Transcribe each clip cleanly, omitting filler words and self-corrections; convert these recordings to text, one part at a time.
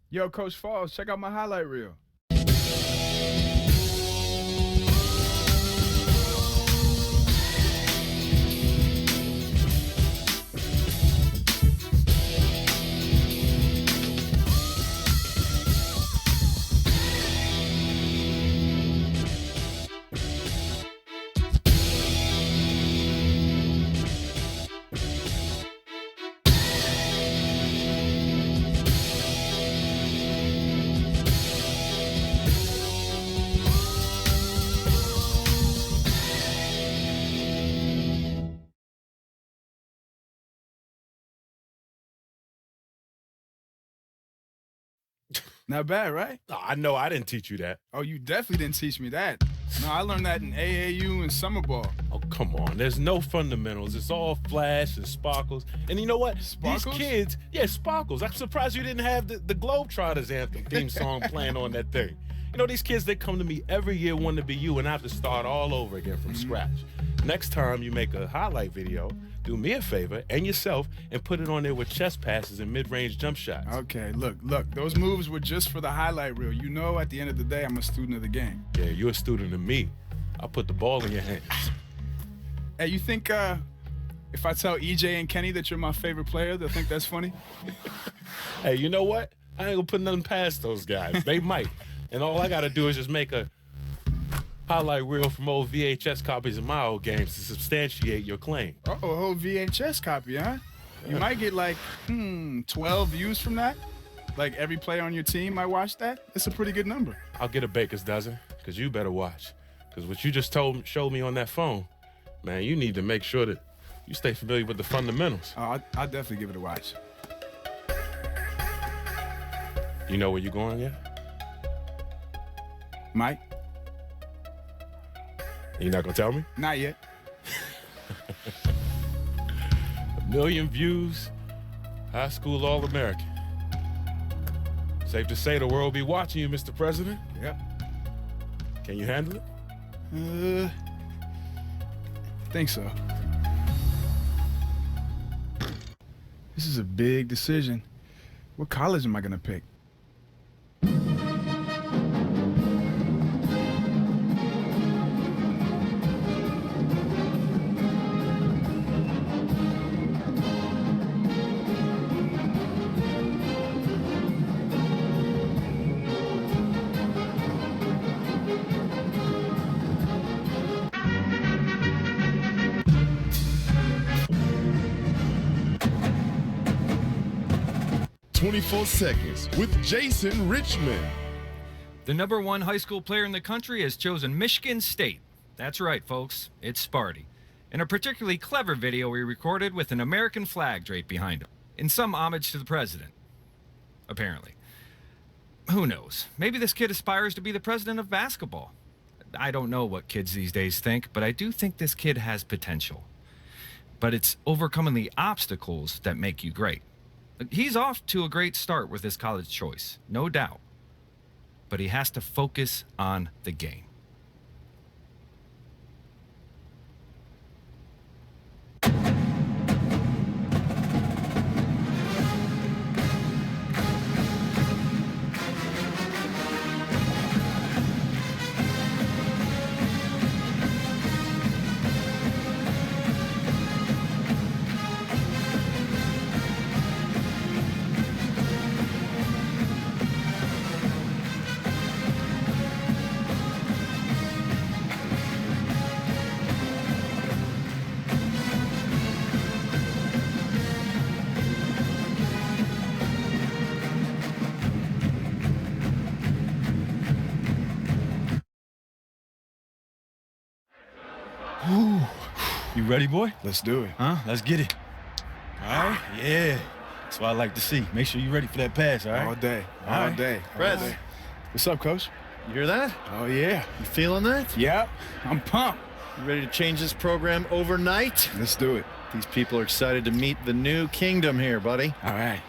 Yo, Coach Falls, check out my highlight reel. Not bad, right? I know I didn't teach you that. Oh, you definitely didn't teach me that. No, I learned that in AAU and summer ball. Oh, come on. There's no fundamentals. It's all flash and sparkles. And you know what? Sparkles? These kids, yeah, sparkles. I'm surprised you didn't have the Globetrotters anthem theme song playing on that thing. You know, these kids, they come to me every year wanting to be you, and I have to start all over again from scratch. Next time you make a highlight video, do me a favor and yourself and put it on there with chest passes and mid-range jump shots. Okay, look, those moves were just for the highlight reel. You know, at the end of the day, I'm a student of the game. Yeah, you're a student of me. I'll put the ball in your hands. Hey, you think if I tell EJ and Kenny that you're my favorite player, they'll think that's funny? Hey, you know what? I ain't gonna put nothing past those guys. They might. And all I gotta do is just make a highlight reel from old VHS copies of my old games to substantiate your claim. Oh, a whole VHS copy, huh? You might get like, 12 views from that. Like every player on your team might watch that. That's a pretty good number. I'll get a baker's dozen, because you better watch. Because what you just showed me on that phone, man, you need to make sure that you stay familiar with the fundamentals. Oh, I'll definitely give it a watch. You know where you're going yet? Mike? You not gonna tell me? Not yet. 1 million views, high school All-American. Safe to say the world will be watching you, Mr. President. Yep. Can you handle it? I think so. This is a big decision. What college am I gonna pick? "24 Seconds" with Jason Richmond. The #1 high school player in the country has chosen Michigan State. That's right, folks. It's Sparty. In a particularly clever video we recorded with an American flag draped behind him, in some homage to the president. Apparently. Who knows? Maybe this kid aspires to be the president of basketball. I don't know what kids these days think, but I do think this kid has potential. But it's overcoming the obstacles that make you great. He's off to a great start with his college choice, no doubt. But he has to focus on the game. Ooh. You ready, boy? Let's do it. Huh? Let's get it. All right? Yeah. That's what I like to see. Make sure you're ready for that pass, all right? All day. All All right. day. Prez. All day. What's up, Coach? You hear that? Oh, yeah. You feeling that? Yep. I'm pumped. You ready to change this program overnight? Let's do it. These people are excited to meet the new kingdom here, buddy. All right.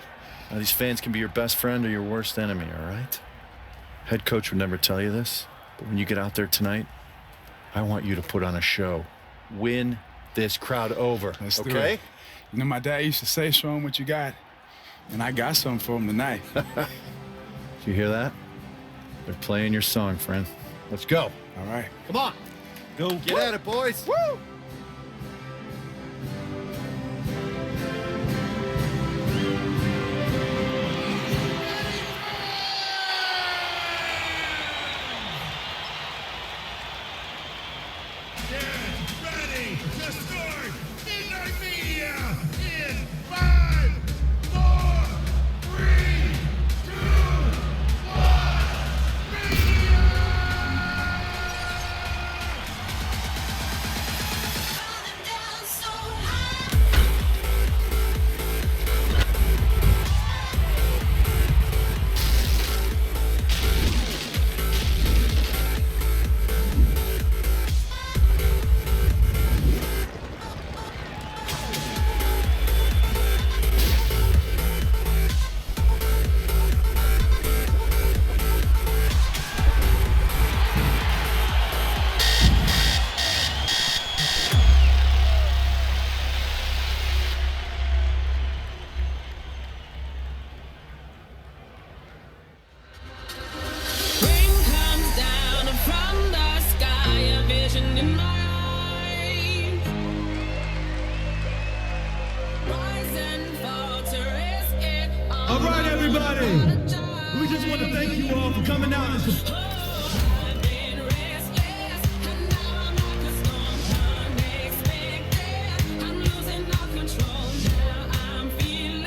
Now, these fans can be your best friend or your worst enemy, all right? Head coach would never tell you this, but when you get out there tonight, I want you to put on a show. Win this crowd over, Let's do okay? it. You know, my dad used to say, show him what you got. And I got something for him tonight. You hear that? They're playing your song, friend. Let's go. All right. Come on. Go. Get at it, boys. Woo! Ready to start Midnight Media in 5, 4, 3, 2, 1. Media! Rain comes down from the sky, a vision in my eyes. Rise and falter, is it all? All right, everybody. We just want to thank you all for coming out and support. I've been restless, and now I'm like a storm unexpected. I'm losing all control, now I'm feeling.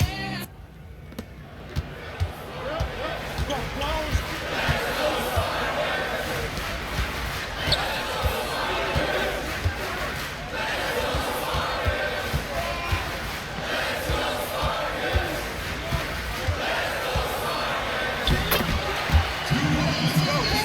Let's go.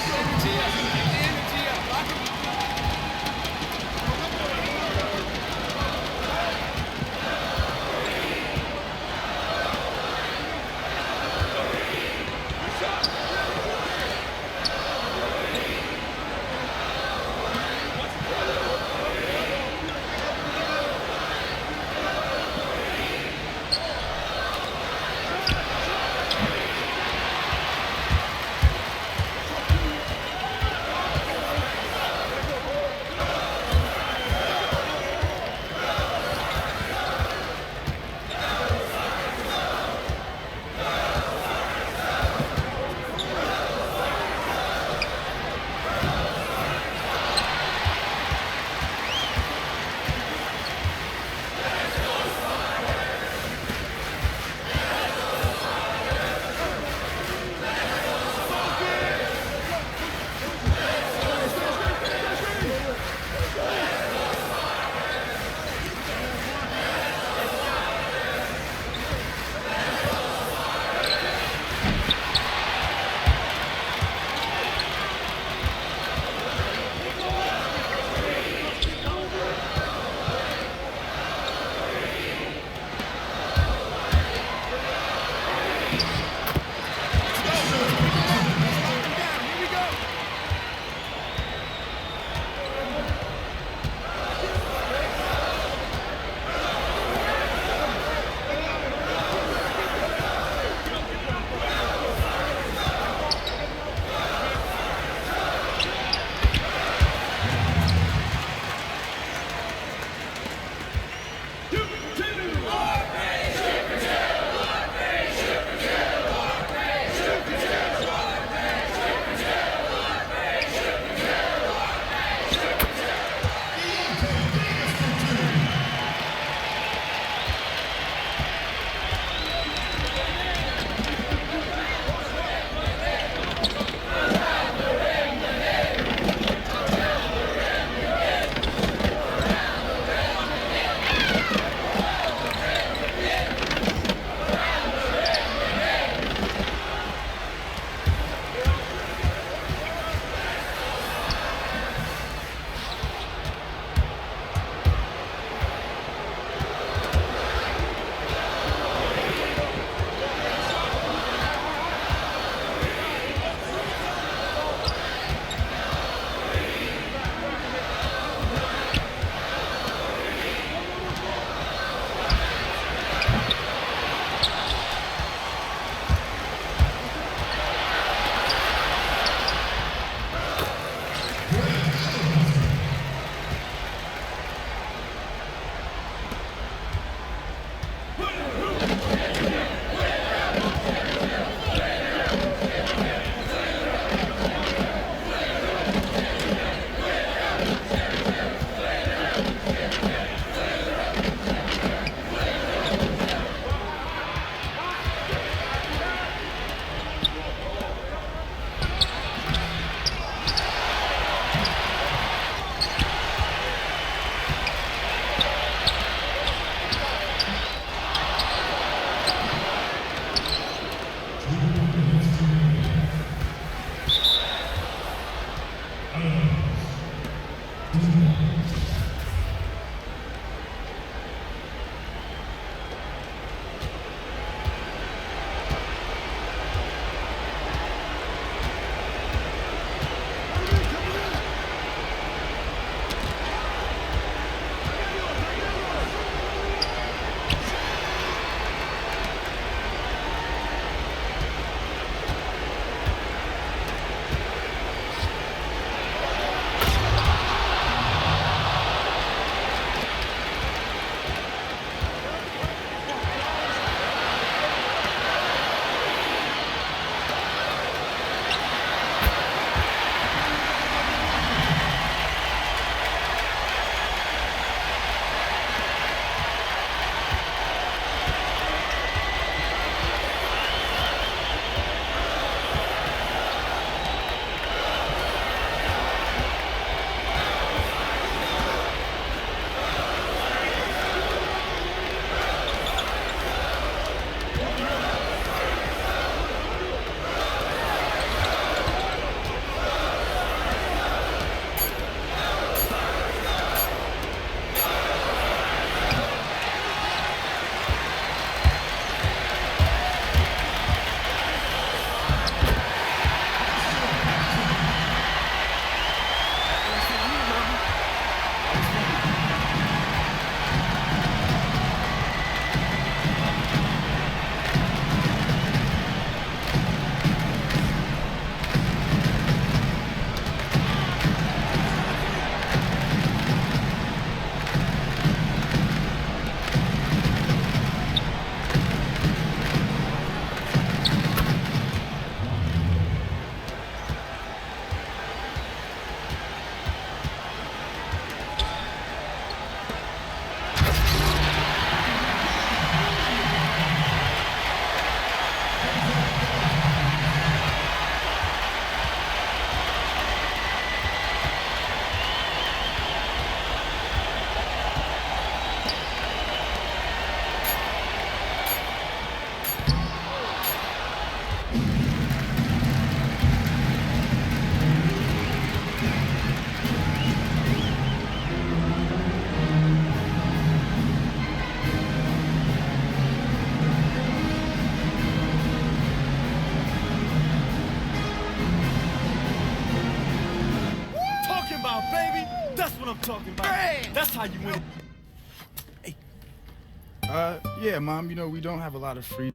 what I'm talking about. That's how you win. Yeah, Mom, you know, we don't have a lot of free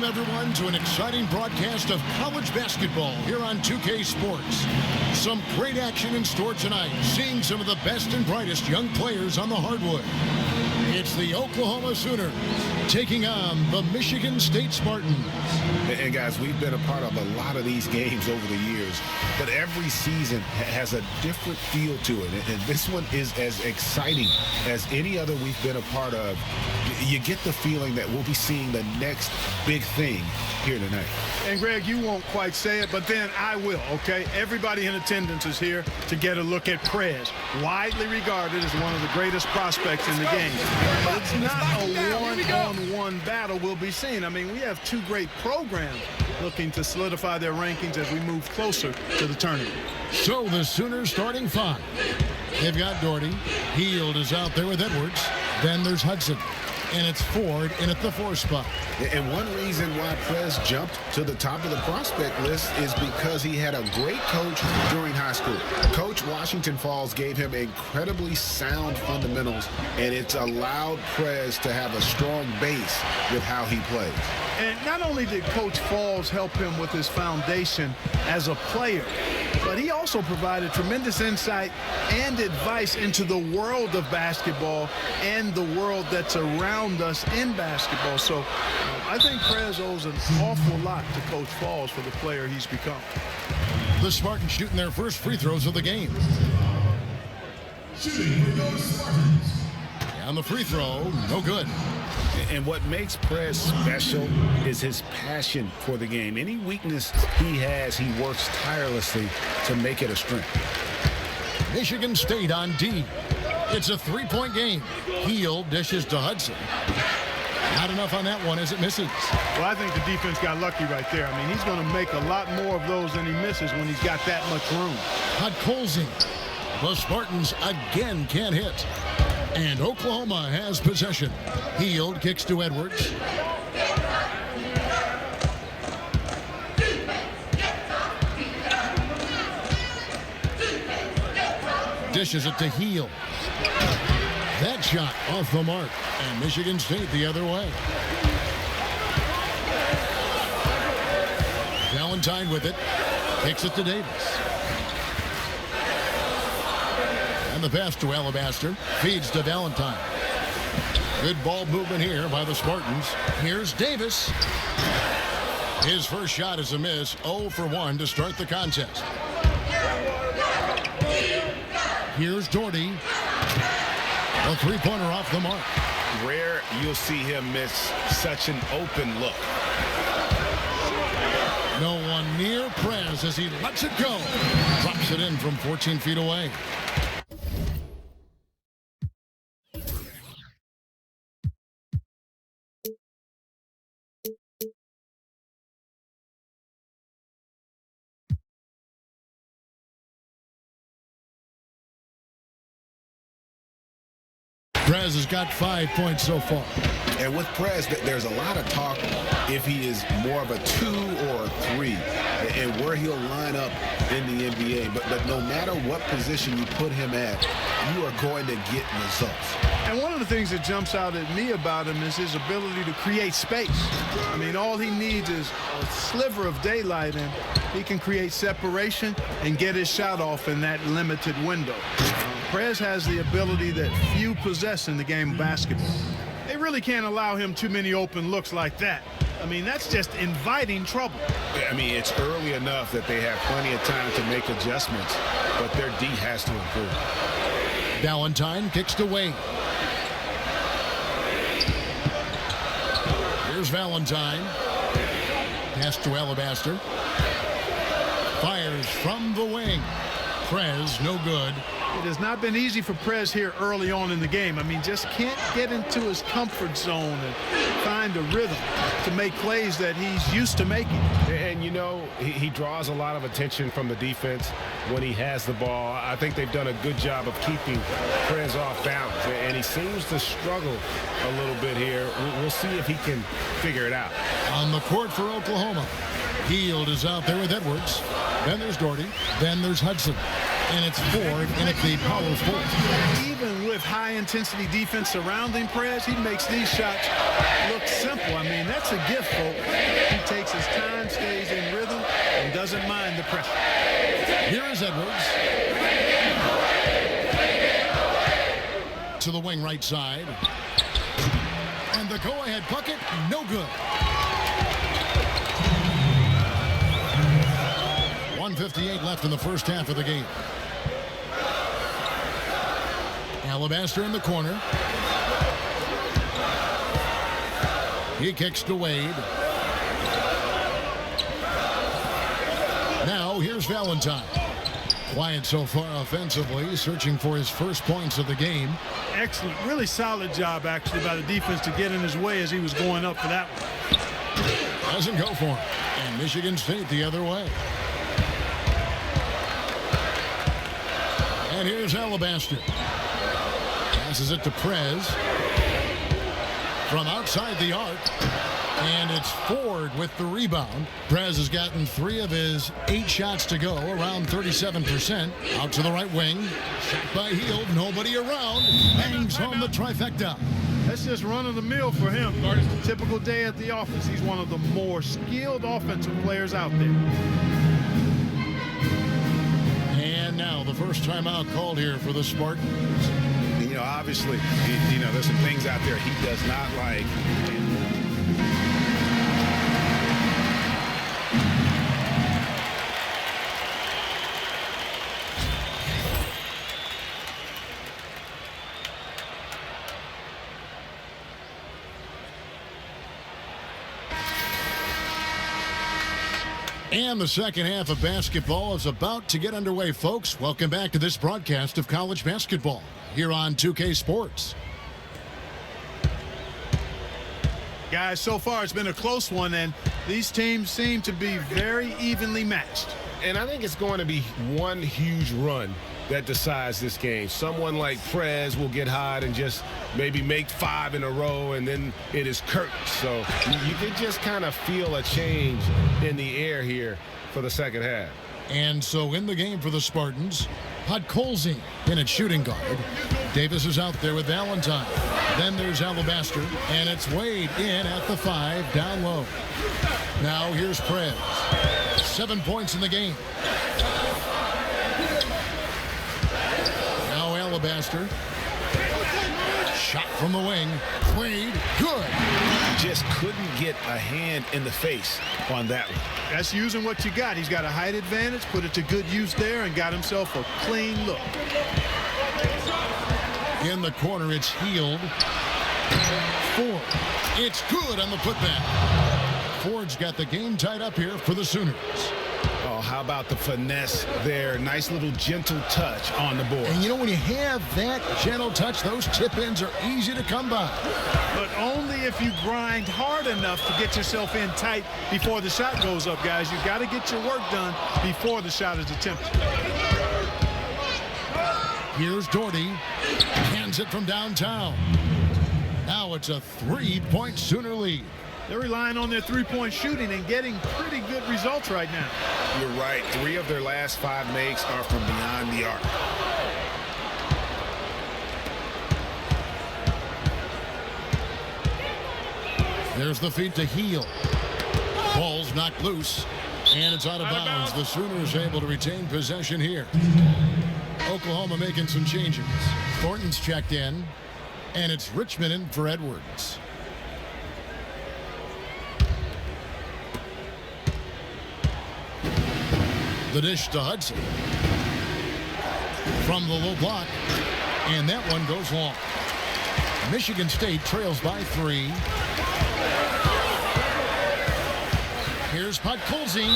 Welcome, everyone, to an exciting broadcast of college basketball here on 2K Sports. Some great action in store tonight, seeing some of the best and brightest young players on the hardwood. It's the Oklahoma Sooners taking on the Michigan State Spartans. And guys, we've been a part of a lot of these games over the years, but every season has a different feel to it. And this one is as exciting as any other we've been a part of. You get the feeling that we'll be seeing the next big thing here tonight. And Greg, you won't quite say it, but then I will, okay? Everybody in attendance is here to get a look at Prez, widely regarded as one of the greatest prospects in the game. But it's not a one-on-one battle we'll be seeing. I mean, we have two great programs looking to solidify their rankings as we move closer to the tournament. So the Sooners starting five. They've got Doherty. Hield is out there with Edwards. Then there's Hudson. And it's Ford in at the 4 spot. And one reason why Prez jumped to the top of the prospect list is because he had a great coach during high school. Coach Washington Falls gave him incredibly sound fundamentals, and it's allowed Prez to have a strong base with how he plays. And not only did Coach Falls help him with his foundation as a player, but he also provided tremendous insight and advice into the world of basketball and the world that's around us in basketball. So I think Prez owes an awful lot to Coach Falls for the player he's become. The Spartans shooting their first free throws of the game. Shooting for those Spartans. And the free throw, no good. And what makes Prez special is his passion for the game. Any weakness he has, he works tirelessly to make it a strength. Michigan State on D. It's a 3-point game. Hield dishes to Hudson. Not enough on that one as it misses. Well, I think the defense got lucky right there. I mean, he's going to make a lot more of those than he misses when he's got that much room. Hodkolzing. The Spartans again can't hit. And Oklahoma has possession. Hield kicks to Edwards. Dishes it to Hield. That shot off the mark. And Michigan State the other way. Valentine with it. Kicks it to Davis. And the pass to Alabaster. Feeds to Valentine. Good ball movement here by the Spartans. Here's Davis. His first shot is a miss. 0 for 1 to start the contest. Here's Doherty. A three-pointer off the mark. Rare you'll see him miss such an open look. No one near Prez as he lets it go. Drops it in from 14 feet away. Prez has got 5 points so far. And with Prez, there's a lot of talk if he is more of a 2 or a 3 and where he'll line up in the NBA. But no matter what position you put him at, you are going to get results. And one of the things that jumps out at me about him is his ability to create space. I mean, all he needs is a sliver of daylight, and he can create separation and get his shot off in that limited window. Prez has the ability that few possess in the game of basketball. They really can't allow him too many open looks like that. I mean, that's just inviting trouble. I mean, it's early enough that they have plenty of time to make adjustments, but their D has to improve. Valentine kicks to Wayne. Here's Valentine. Pass to Alabaster. Fires from the wing. Prez, no good. It has not been easy for Prez here early on in the game. I mean, just can't get into his comfort zone and find a rhythm to make plays that he's used to making. And, you know, he draws a lot of attention from the defense when he has the ball. I think they've done a good job of keeping Prez off balance. And he seems to struggle a little bit here. We'll see if he can figure it out. On the court for Oklahoma. Hield is out there with Edwards. Then there's Doherty. Then there's Hudson. And it's Ford in at the power forward. Even with with high-intensity defense surrounding Prez, he makes these shots look simple. I mean, that's a gift, folks. He takes his time, stays in rhythm, and doesn't mind the pressure. Here is Edwards. To the wing right side. And the go-ahead bucket, no good. 1:58 left in the first half of the game. Alabaster in the corner. He kicks to Wade. Now here's Valentine. Quiet so far offensively, searching for his first points of the game. Excellent. Really solid job, actually, by the defense to get in his way as he was going up for that one. Doesn't go for him. And Michigan State the other way. And here's Alabaster. Passes it to Prez. From outside the arc. And it's Ford with the rebound. Prez has gotten 3 of his 8 shots to go, around 37%. Out to the right wing. Shot by Hield, nobody around. Bangs home the trifecta. That's just run-of-the-mill for him. Typical day at the office. He's one of the more skilled offensive players out there. And now the first timeout called here for the Spartans. You know, obviously, you know, there's some things out there he does not like. And the second half of basketball is about to get underway, folks. Welcome back to this broadcast of college basketball here on 2K Sports. Guys, so far it's been a close one, and these teams seem to be very evenly matched. And I think it's going to be one huge run that decides this game. Someone like Prez will get hot and just maybe make 5 in a row, and then it is curtains. So you can just kind of feel a change in the air here for the second half. And so in the game for the Spartans, Podkolzin in at shooting guard. Davis is out there with Valentine. Then there's Alabaster, and it's Wade in at the 5, down low. Now here's Prez. 7 points in the game. Now Alabaster. Shot from the wing. Wade, good. Just couldn't get a hand in the face on that one. That's using what you got. He's got a height advantage, put it to good use there, and got himself a clean look. In the corner, it's Hield. Ford. It's good on the putback. Ford's got the game tied up here for the Sooners. Oh, how about the finesse there? Nice little gentle touch on the board. And you know, when you have that gentle touch, those tip-ins are easy to come by. But only if you grind hard enough to get yourself in tight before the shot goes up, guys. You've got to get your work done before the shot is attempted. Here's Doherty. Hands it from downtown. Now it's a 3-point Sooner lead. They're relying on their three-point shooting and getting pretty good results right now. You're right. 3 of their last 5 makes are from beyond the arc. There's the feed to Hield. Ball's knocked loose, and it's out of bounds. The Sooners able to retain possession here. Oklahoma making some changes. Thornton's checked in, and it's Richmond in for Edwards. The dish to Hudson. From the low block, and that one goes long. Michigan State trails by 3. Here's Podkolzin,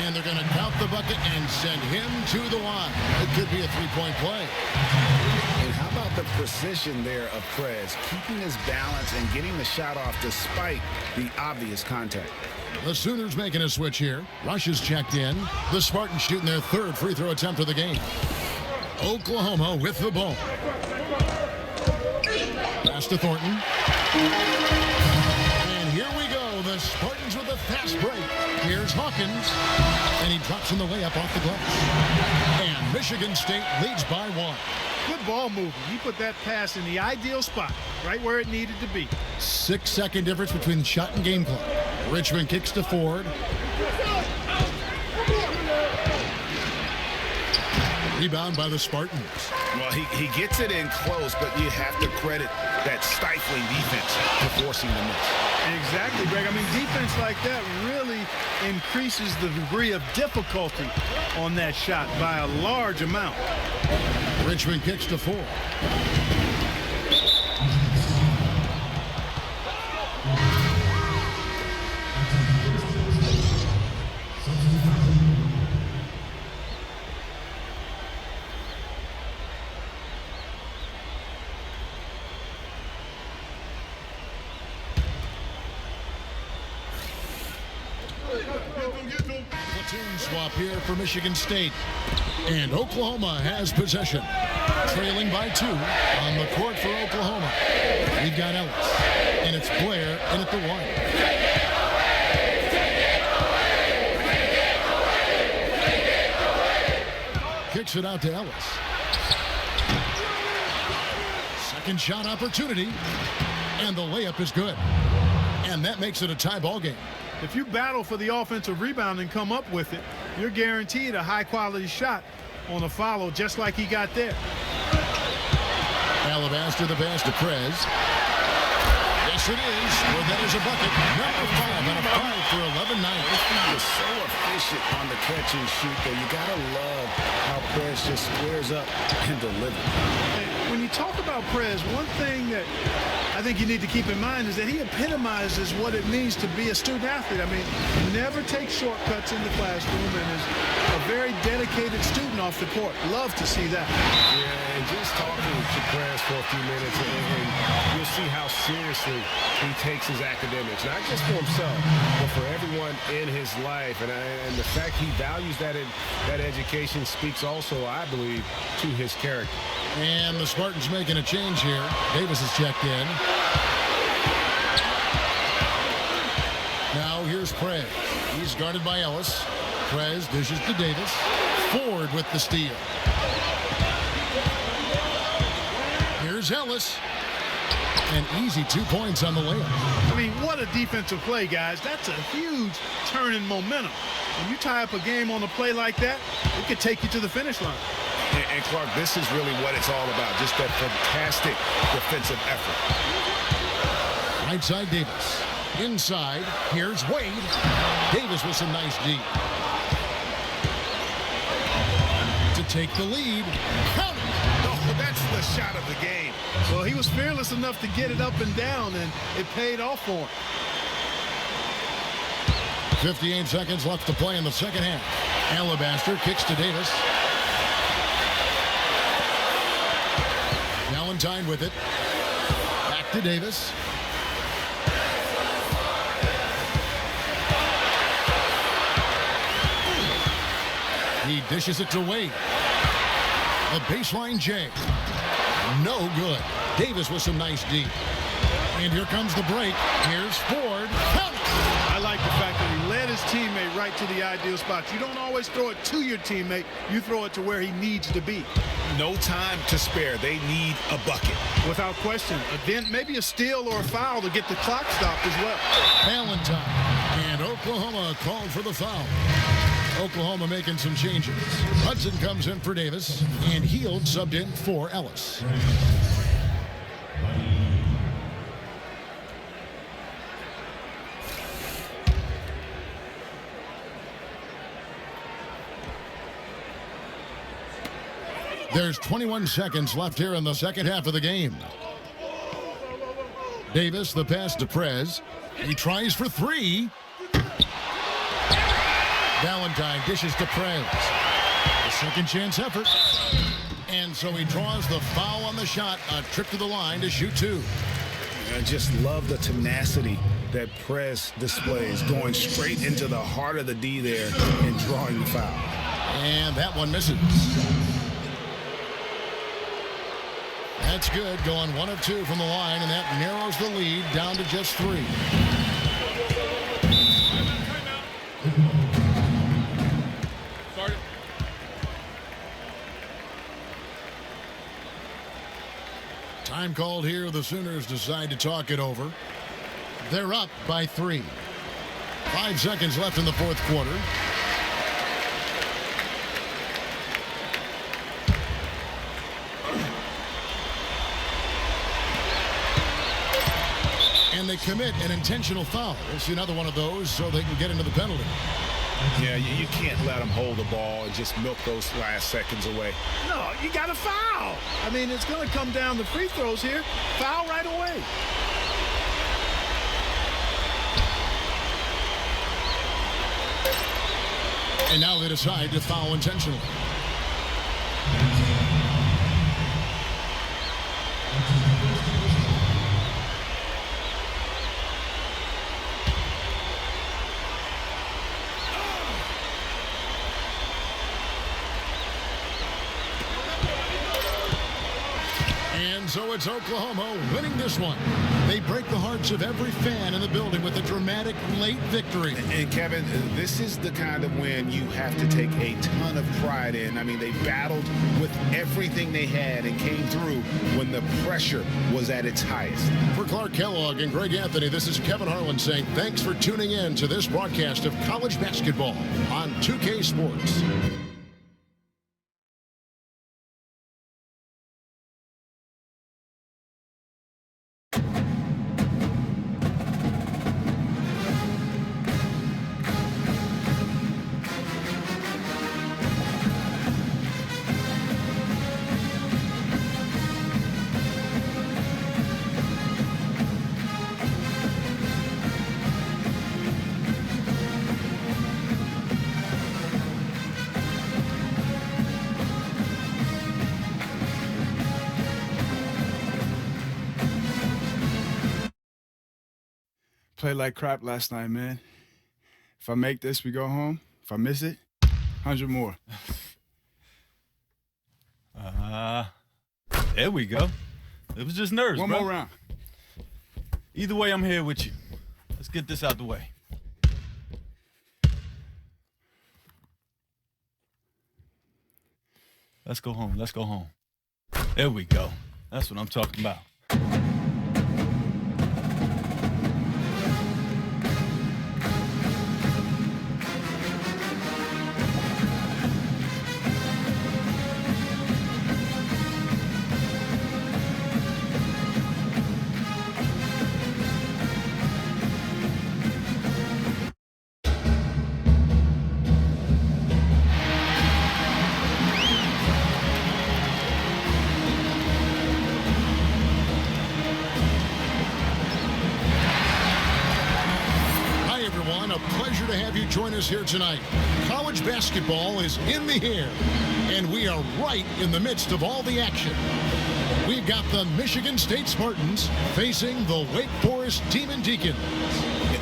and they're going to count the bucket and send him to the line. It could be a 3-point play. And how about the precision there of Prez, keeping his balance and getting the shot off despite the obvious contact. The Sooners making a switch here. Rush is checked in. The Spartans shooting their 3rd free throw attempt of the game. Oklahoma with the ball. Pass to Thornton. And here we go. The Spartans with a fast break. Here's Hawkins. And he drops in the layup off the glass. And Michigan State leads by 1. Good ball movement. He put that pass in the ideal spot, right where it needed to be. 6-second difference between shot and game clock. Richmond kicks to Ford. Rebound by the Spartans. Well, he gets it in close, but you have to credit that stifling defense for forcing the miss. Exactly, Greg. I mean, defense like that really increases the degree of difficulty on that shot by a large amount. Richmond kicks to Ford. Platoon swap here for Michigan State. And Oklahoma has possession. Trailing by 2 on the court for Oklahoma. We've got Ellis. And it's Blair in at the 1. Kicks it out to Ellis. Second shot opportunity. And the layup is good. And that makes it a tie ball game. If you battle for the offensive rebound and come up with it, you're guaranteed a high-quality shot on a follow, just like he got there. Alabaster the pass to Prez. Yes, it is. Well, that is a bucket. Number 5 and a 5 for 11 night. He is so efficient on the catch and shoot, though. You got to love how Prez just squares up and delivers. When you talk about Prez, one thing that I think you need to keep in mind is that he epitomizes what it means to be a student athlete. I mean, never takes shortcuts in the classroom and is a very dedicated student off the court. Love to see that. Yeah, and just talking to Prez for a few minutes, and you'll see how seriously he takes his academics, not just for himself, but for everyone in his life. And the fact he values that education speaks also, I believe, to his character. And the Spartans making a change here. Davis is checked in. Now here's Prez. He's guarded by Ellis. Prez dishes to Davis. Ford with the steal. Here's Ellis. An easy 2 points on the layup. I mean, what a defensive play, guys. That's a huge turn in momentum. When you tie up a game on a play like that, it could take you to the finish line. And Clark, this is really what it's all about, just that fantastic defensive effort. Right side Davis. Inside, here's Wade. Davis with some nice D. To take the lead. Count it. Oh, that's the shot of the game. Well, he was fearless enough to get it up and down, and it paid off for him. 58 seconds left to play in the second half. Alabaster kicks to Davis. Valentine with it. Back to Davis. He dishes it to Wade. A baseline J. No good. Davis with some nice D. And here comes the break. Here's Ford. Count it. I like the fact that he led his teammate right to the ideal spot. You don't always throw it to your teammate. You throw it to where he needs to be. No time to spare. They need a bucket. Without question. Again, maybe a steal or a foul to get the clock stopped as well. Valentine. And Oklahoma called for the foul. Oklahoma making some changes. Hudson comes in for Davis, and Heald subbed in for Ellis. There's 21 seconds left here in the second half of the game. Davis, the pass to Prez. He tries for three. Valentine dishes to Prez. A second chance effort. And so he draws the foul on the shot. A trip to the line to shoot two. I just love the tenacity that Prez displays, going straight into the heart of the D there and drawing the foul. And that one misses. That's good, going 1 of 2 from the line, and that narrows the lead down to just 3. Time called here. The Sooners decide to talk it over. They're up by 3. 5 seconds left in the fourth quarter. And they commit an intentional foul. We'll see another one of those so they can get into the penalty. Yeah, you can't let them hold the ball and just milk those last seconds away. No, you got to foul. I mean, it's going to come down to free throws here. Foul right away. And now they decide to foul intentionally. And so it's Oklahoma winning this one. They break the hearts of every fan in the building with a dramatic late victory. And Kevin, this is the kind of win you have to take a ton of pride in. I mean, they battled with everything they had and came through when the pressure was at its highest. For Clark Kellogg and Greg Anthony, this is Kevin Harlan saying thanks for tuning in to this broadcast of college basketball on 2K Sports. Played like crap last night, man. If I make this, we go home. If I miss it, 100 more. There we go. It was just nerves, One bro. more round. Either way, I'm here with you. Let's get this out the way. Let's go home. Let's go home. There we go. That's what I'm talking about. Join us here tonight. College basketball is in the air, and we are right in the midst of all the action. We've got the Michigan State Spartans facing the Wake Forest Demon Deacons.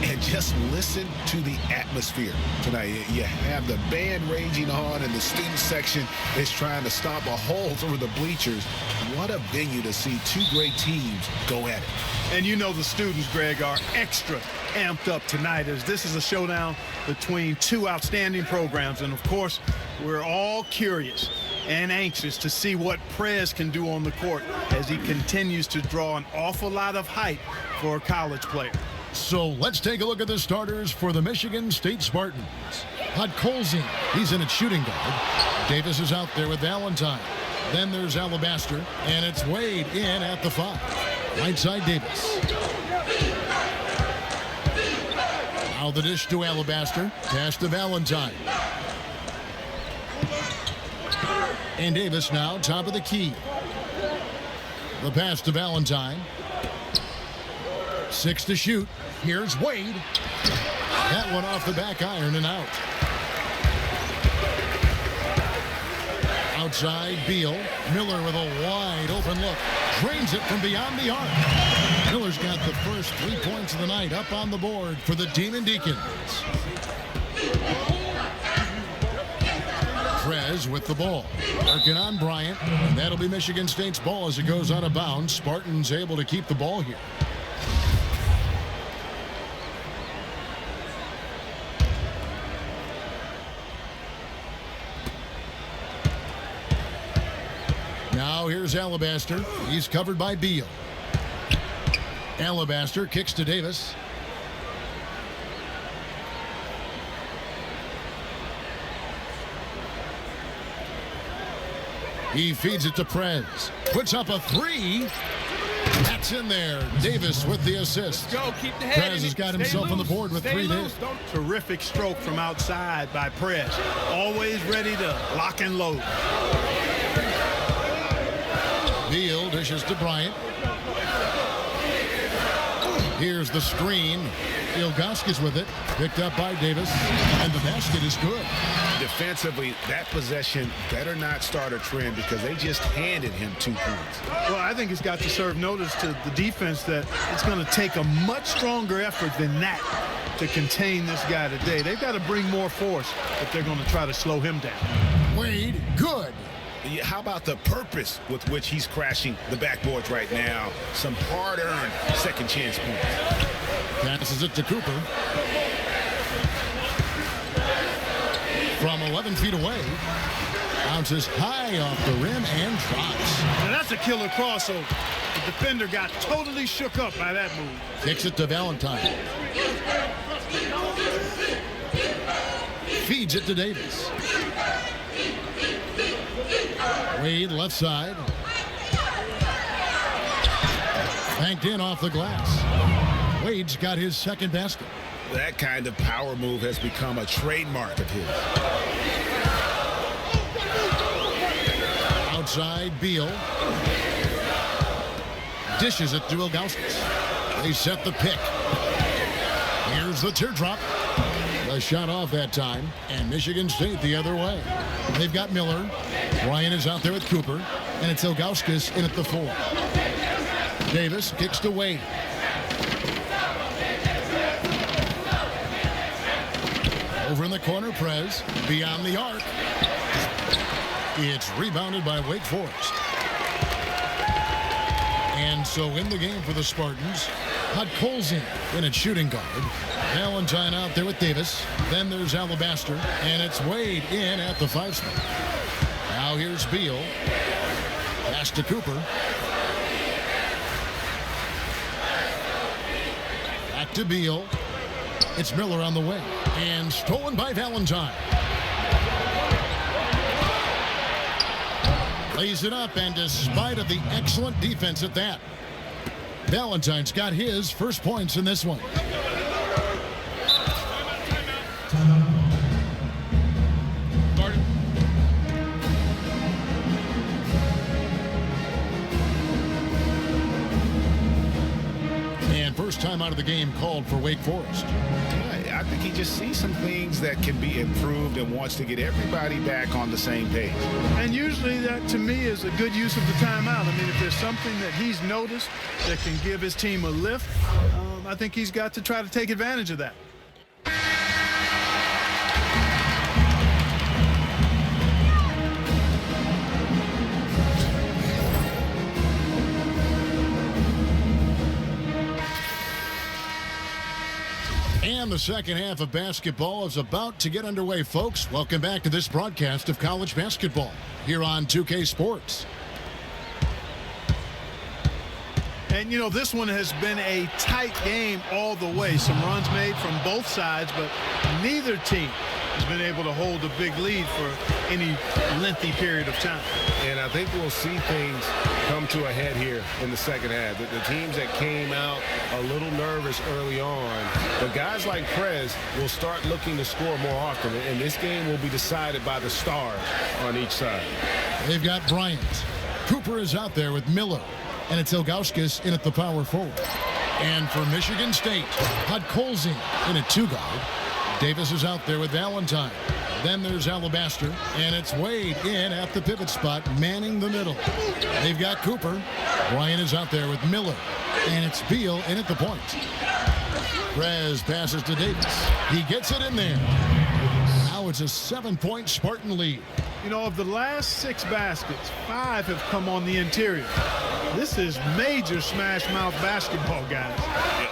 And just listen to the atmosphere tonight. You have the band raging on, and the student section is trying to stop a hole through the bleachers. What a venue to see two great teams go at it. And you know the students, Greg, are extra amped up tonight as this is a showdown between two outstanding programs. And, of course, we're all curious and anxious to see what Prez can do on the court as he continues to draw an awful lot of hype for a college player. So let's take a look at the starters for the Michigan State Spartans. Podkolzin, he's in at shooting guard. Davis is out there with Valentine. Then there's Alabaster, and it's Wade in at the 5. Right side Davis. Now the dish to Alabaster. Pass to Valentine. And Davis now top of the key. The pass to Valentine. 6 to shoot. Here's Wade. That one off the back iron and out. Outside, Beal. Miller with a wide open look. Drains it from beyond the arc. Miller's got the first 3 points of the night up on the board for the Demon Deacons. Prez with the ball. Working on Bryant. And that'll be Michigan State's ball as it goes out of bounds. Spartans able to keep the ball here. Now here's Here's Alabaster. He's covered by Beal. Alabaster kicks to Davis. He feeds it to Prez. Puts up a three. That's in there. Davis with the assist. Go, keep the head. Prez has got himself on the board with three there. Terrific stroke from outside by Prez. Always ready to lock and load. Beal dishes to Bryant. Here's the screen. Ilgauskas with it. Picked up by Davis. And the basket is good. Defensively, that possession better not start a trend because they just handed him 2 points. Well, I think it's got to serve notice to the defense that it's going to take a much stronger effort than that to contain this guy today. They've got to bring more force if they're going to try to slow him down. Wade, good. How about the purpose with which he's crashing the backboards right now? Some hard-earned second chance points. Passes it to Cooper. From 11 feet away. Bounces high off the rim and drops. Now that's a killer crossover. The defender got totally shook up by that move. Kicks it to Valentine. Feeds it to Davis. Wade left side. Banked in off the glass. Wade's got his second basket. That kind of power move has become a trademark of his. Outside, Beal. Dishes it to Ilgauskas. They set the pick. Here's the teardrop. The shot off that time, and Michigan State the other way. They've got Miller. Ryan is out there with Cooper, and it's Ilgauskas in at the 4. Davis kicks to Wade. Over in the corner, Prez. Beyond the arc. It's rebounded by Wake Forest. And so in the game for the Spartans, Hud Colson in at shooting guard. Valentine out there with Davis. Then there's Alabaster, and it's Wade in at the 5 spot. Now here's Beal. Pass to Cooper. Back to Beal. It's Miller on the way. And stolen by Valentine. Lays it up, and despite of the excellent defense at that, Valentine's got his first points in this one. And first time out of the game called for Wake Forest. I think he just sees some things that can be improved and wants to get everybody back on the same page. And usually that, to me, is a good use of the timeout. I mean, if there's something that he's noticed that can give his team a lift, I think he's got to try to take advantage of that. And the second half of basketball is about to get underway, folks. Welcome back to this broadcast of college basketball here on 2K Sports. And, you know, this one has been a tight game all the way. Some runs made from both sides, but neither team has been able to hold a big lead for any lengthy period of time. And I think we'll see things come to a head here in the second half. The teams that came out a little nervous early on, the guys like Prez will start looking to score more often, and this game will be decided by the stars on each side. They've got Bryant. Cooper is out there with Miller, and it's Ilgauskas in at the power forward. And for Michigan State, Hud Colson in at 2 guard. Davis is out there with Valentine. Then there's Alabaster, and it's Wade in at the pivot spot, manning the middle. They've got Cooper. Ryan is out there with Miller, and it's Beal in at the point. Prez passes to Davis. He gets it in there. Now it's a 7-point Spartan lead. You know, of the last 6 baskets, 5 have come on the interior. This is major smash mouth basketball, guys.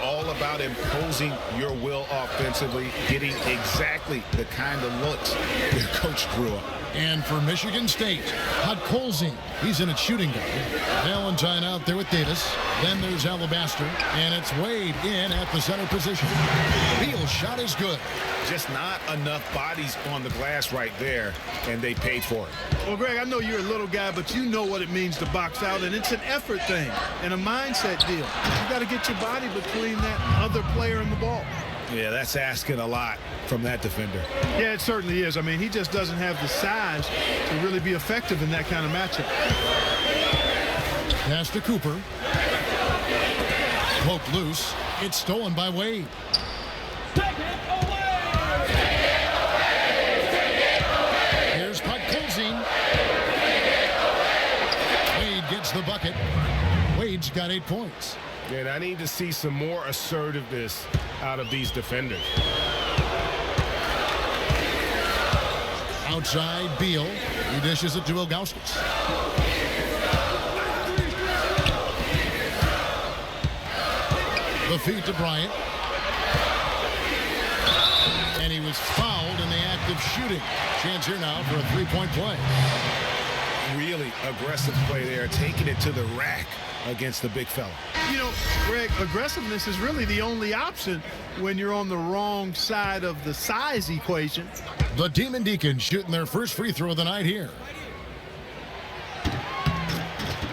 All about imposing your will offensively, getting exactly the kind of looks your coach drew up. And for Michigan State, Hudkolzing. He's in at shooting guard. Valentine out there with Davis. Then there's Alabaster. And it's Wade in at the center position. Beal's shot is good. Just not enough bodies on the glass right there, and they paid for it. Well, Greg, I know you're a little guy, but you know what it means to box out, and it's an effort thing and a mindset deal. You got to get your body between that other player and the ball. Yeah, that's asking a lot from that defender. Yeah, it certainly is. I mean, he just doesn't have the size to really be effective in that kind of matchup. Pass to Cooper. Poked loose. It's stolen by Wade. Here's Hudkolzing. Wade gets the bucket. Wade's got 8 points. And I need to see some more assertiveness out of these defenders. Outside, Beal. He dishes it to Ilgauskas. The feed to Bryant. And he was fouled in the act of shooting. Chance here now for a three-point play. Really aggressive play there, taking it to the rack against the big fella. You know, Greg, aggressiveness is really the only option when you're on the wrong side of the size equation. The Demon Deacons shooting their first free throw of the night here.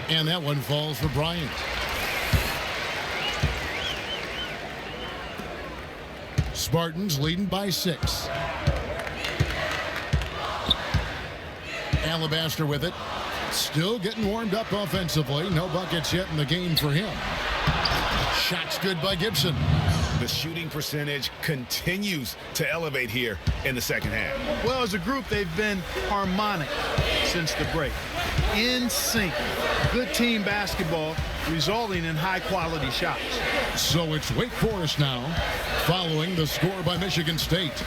And that one falls for Bryant. Spartans leading by 6. Alabaster with it. Still getting warmed up offensively. No buckets yet in the game for him. Shot's good by Gibson. The shooting percentage continues to elevate here in the second half. Well, as a group, they've been harmonic since the break. In sync. Good team basketball resulting in high-quality shots. So it's Wake Forest now, following the score by Michigan State.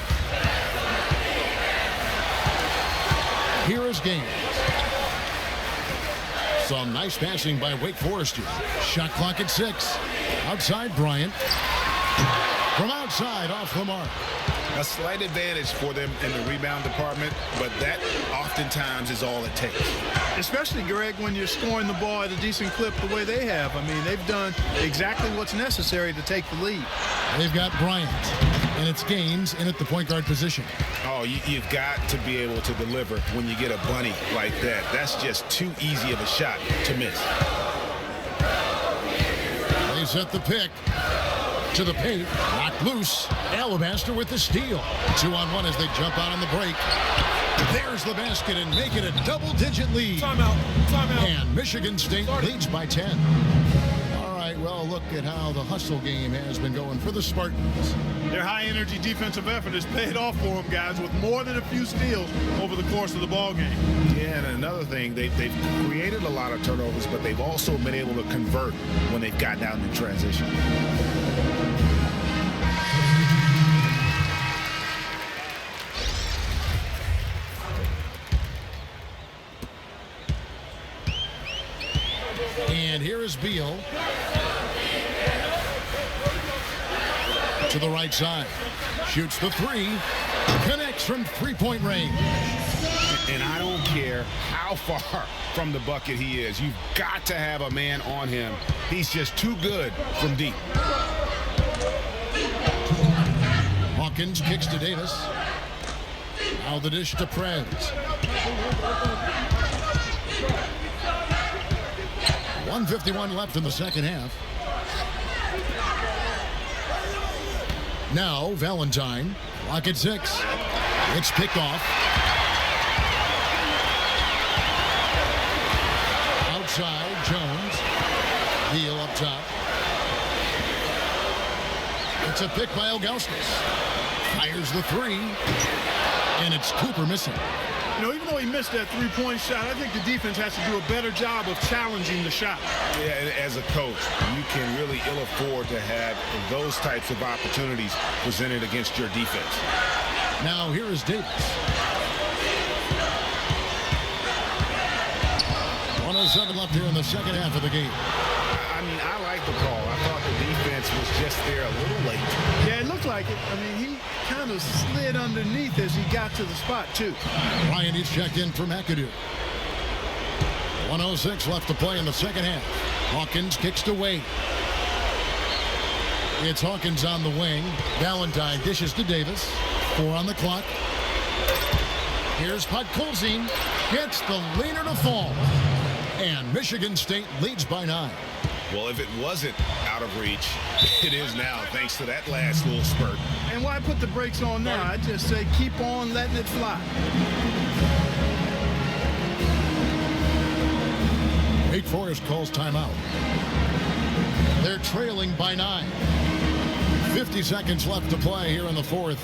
Here is Gaines. Some nice passing by Wake Forest here. Shot clock at 6. Outside, Bryant. From outside, off the mark. A slight advantage for them in the rebound department, but that oftentimes is all it takes. Especially, Greg, when you're scoring the ball at a decent clip the way they have. I mean, they've done exactly what's necessary to take the lead. They've got Bryant, and it's Gaines in at the point guard position. Oh, you've got to be able to deliver when you get a bunny like that. That's just too easy of a shot to miss. They set the pick. To the paint, knocked loose. Alabaster with the steal. 2-on-1 as they jump out on the break. There's the basket and make it a double-digit lead. Timeout. And Michigan State leads by 10. All right, well, look at how the hustle game has been going for the Spartans. Their high-energy defensive effort has paid off for them, guys, with more than a few steals over the course of the ball game. Yeah, and another thing, they've created a lot of turnovers, but they've also been able to convert when they've gotten out in transition. And here is Beal. To the right side. Shoots the 3. Connects from three-point range. And I don't care how far from the bucket he is. You've got to have a man on him. He's just too good from deep. Hawkins kicks to Davis. Now the dish to Prez. .151 left in the second half. Now Valentine. Clock at 6. It's picked off. Outside, Jones. Beal up top. It's a pick by Ilgauskas. Fires the 3. And it's Cooper missing. You know, even though he missed that three-point shot, I think the defense has to do a better job of challenging the shot. Yeah, and as a coach, you can really ill afford to have those types of opportunities presented against your defense. Now here is Davis. 1 1:07 left here in the second half of the game. I mean, I like the call. I thought the defense was just there a little late. Yeah, it looked like it. I mean, he kind of slid underneath as he got to the spot, too. Ryan is checked in for McAdoo. 1:06 left to play in the second half. Hawkins kicks to Wade. It's Hawkins on the wing. Valentine dishes to Davis. 4 on the clock. Here's Podkolzin. Gets the leaner to fall. And Michigan State leads by 9. Well, if it wasn't out of reach, it is now, thanks to that last little spurt. And why put the brakes on now? I just say keep on letting it fly. Wake Forest calls timeout. They're trailing by 9. 50 seconds left to play here in the fourth.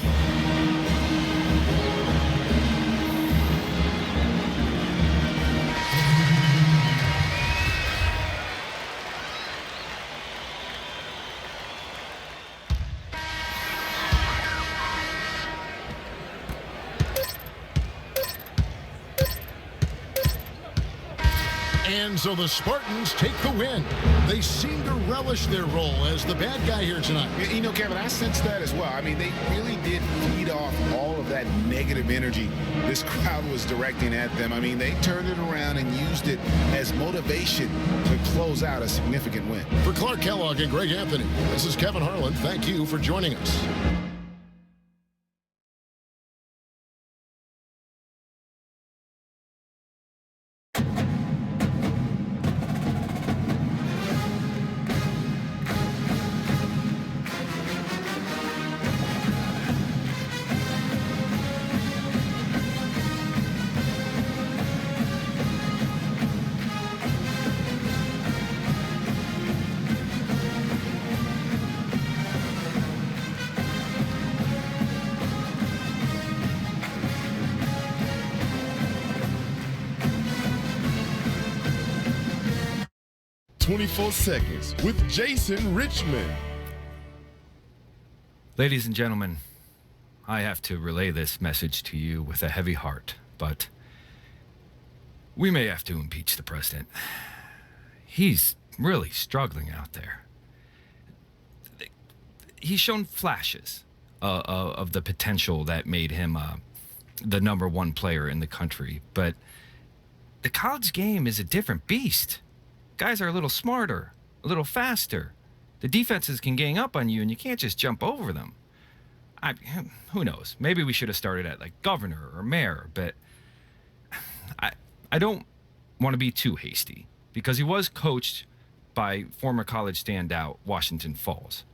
And so the Spartans take the win. They seem to relish their role as the bad guy here tonight. You know, Kevin, I sense that as well. I mean, they really did feed off all of that negative energy this crowd was directing at them. I mean, they turned it around and used it as motivation to close out a significant win. For Clark Kellogg and Greg Anthony, this is Kevin Harlan. Thank you for joining us. "24 Seconds" with Jason Richmond. Ladies and gentlemen, I have to relay this message to you with a heavy heart, but we may have to impeach the president. He's really struggling out there. He's shown flashes of the potential that made him the #1 player in the country, but the college game is a different beast. Guys are a little smarter, a little faster. The defenses can gang up on you, and you can't just jump over them. Who knows? Maybe we should have started at like governor or mayor, but I don't want to be too hasty because he was coached by former college standout Washington Falls.